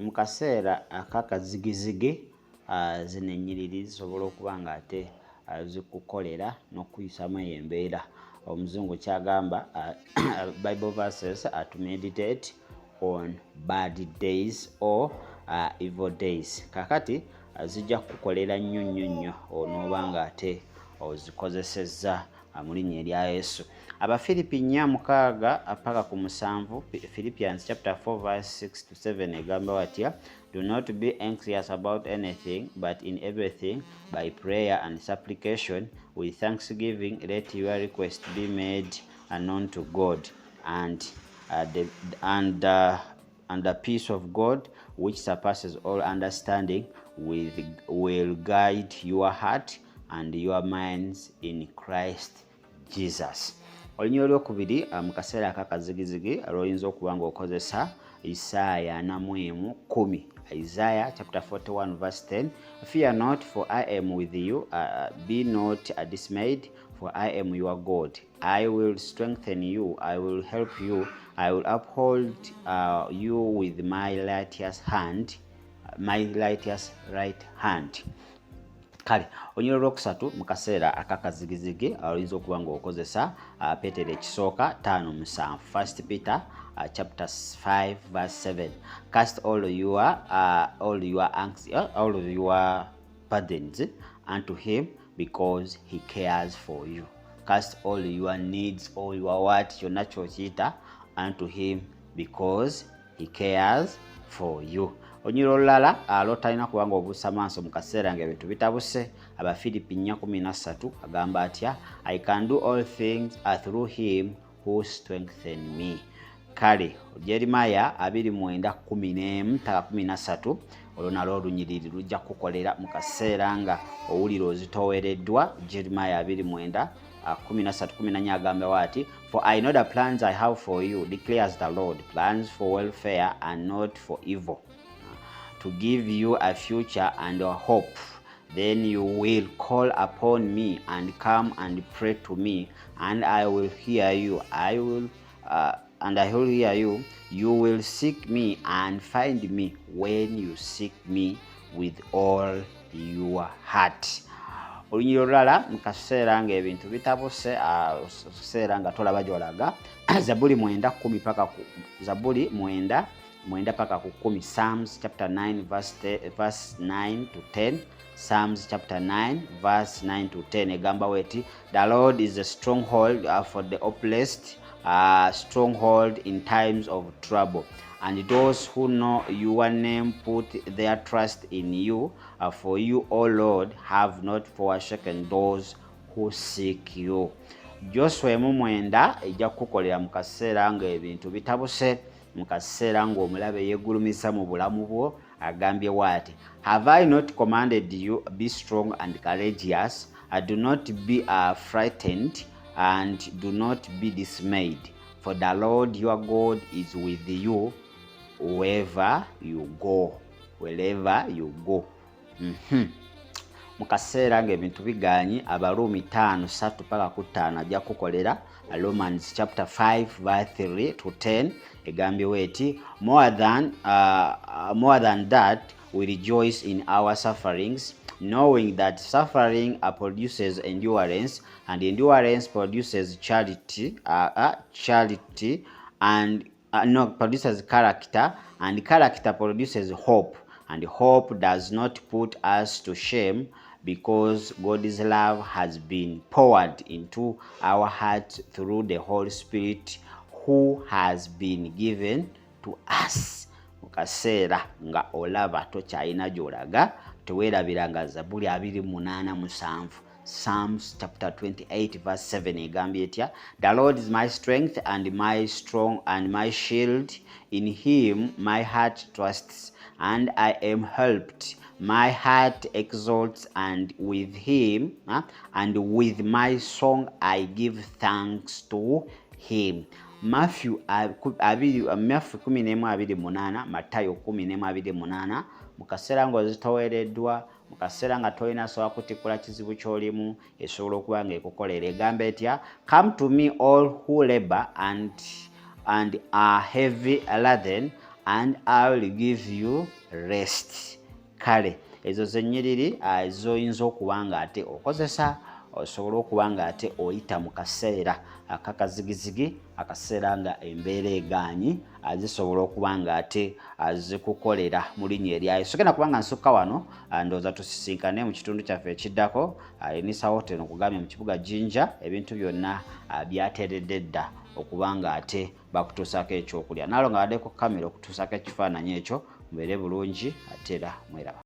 mukaseera akakazigizigi zino ennyiriri zisobola okuba nga ate zikukolera n'okuyisamu embeera. Omuzungu kyagamba Bible verses to meditate on bad days or evil days. Kakati zijja kukolera nnyo onooba nga ate ozikozesezza mu linnya erya Yesu. Abafilipi 4:6 paka ku 7, Philippians chapter 4 verse 6 to 7 egamba watya, do not be anxious about anything, but in everything by prayer and supplication with thanksgiving let your request be made known to God, and the peace of God which surpasses all understanding will guide your heart and your minds in Christ Jesus. Olunyiro lwokubiri mu kaseera akakazigizigi lwoyinza okuba nga okozesa Isaiah 4:10. Isaiah chapter 41 verse 10. Fear not, for I am with you. Be not dismayed, for I am your God. I will strengthen you. I will help you. I will uphold you with my righteous right hand. Kale olunyiro lwokusatu mu kaseera akakazigizigi oluyinza okuba nga okozesa Peetero ekisooka 5:7. 1 Peter chapter 5 verse 7. Cast all your burdens unto him because he cares for you. Cast all your needs, all your what, your natural cheetah unto him because he cares for you. Onyiro olulala lwotalina kuba nga obuusa maaso mu kaseera ng'ebintu bitabuse. Abafilipi 4:13 agamba atya, I can do all things through him who strengthen me. Kale Jeremiah 29:13 olwo nalwo olunyiriri lujja kukolera mu kaseera nga owulira ozitoowereddwa. Jeremiah 29:13 agamba wati, for I know the plans I have for you, declares the Lord, plans for welfare and not for evil, to give you a future and a hope. Then you will call upon me and come and pray to me, and I will hear you. I will hear you. You will seek me and find me when you seek me with all your heart. Olunyiro olulala mu kaseera ng'ebintu bitabuse, kaseera nga tolaba gy'olaga. Zabuli 9:10 paka ku Zabuli 9 paka ku 10. Psalms chapter 9 verse 9 to 10. Psalms chapter 9 verse 9 to 10 egamba weti, the Lord is a stronghold for the oppressed, stronghold in times of trouble, and those who know your name put their trust in you. For you, O Lord, have not forsaken those who seek you. Joshua 9 ejja kukolera mu kaseera ng'ebintu bitabuse, mu kaseera ng'omulabe yeegulumisa mu bulamu bwo. Agambye wati, have I not commanded you, be strong and courageous, do not be frightened and do not be dismayed, for the Lord your God is with you wherever you go. Mu kaseera ng'ebintu biganyi, Abaruumi 5:3 paka ku 5 ajja kukolera. Romans chapter 5 verse 3 to 10 egambye weti, more than that we rejoice in our sufferings, knowing that suffering produces endurance, and endurance produces produces character, and character produces hope, and hope does not put us to shame, because God's love has been poured into our hearts through the Holy Spirit who has been given to us. Mukaseera nga olaba tokyalina gy'olaga, teweerabiranga Zabuli 28:7. Psalms chapter 28 verse 7 egambye etya, the Lord is my strength and my shield, in him my heart trusts and I am helped. My heart exalts, and with him and with my song I give thanks to him. Matthew 11:28, Matayo 10:28. Mu kaseera ng'ozitowereddwa, mu kaseera nga tolina sobola kutikkula kizibu ky'olimu, esobola okuba ng'ekukolera. Egamba etya, come to me all who labor and are heavy laden, and I will give you rest. Kale ezo z'ennyiriri z'oyinza okuba nga ate okozesa osobola okuba nga ate oyita mu kaseera akakazigizigi, akaseera nga embeera egaanyi zisobola okuba nga ate zikukolera mu linnya erya Yesu. Sogenda kubanga nsukka wano ndowooza tusisinkane mu kitundu kyaffe ekiddako. Enisa Hotel okugambye mu kibuga Jinja, ebintu byonna byateeredde dda okuba nga ate bakutuusako ekyokulya. Naalo nga badde ku kamera okutuusako ekifaananyi ekyo. Mubeere bulungi ate era mweraba.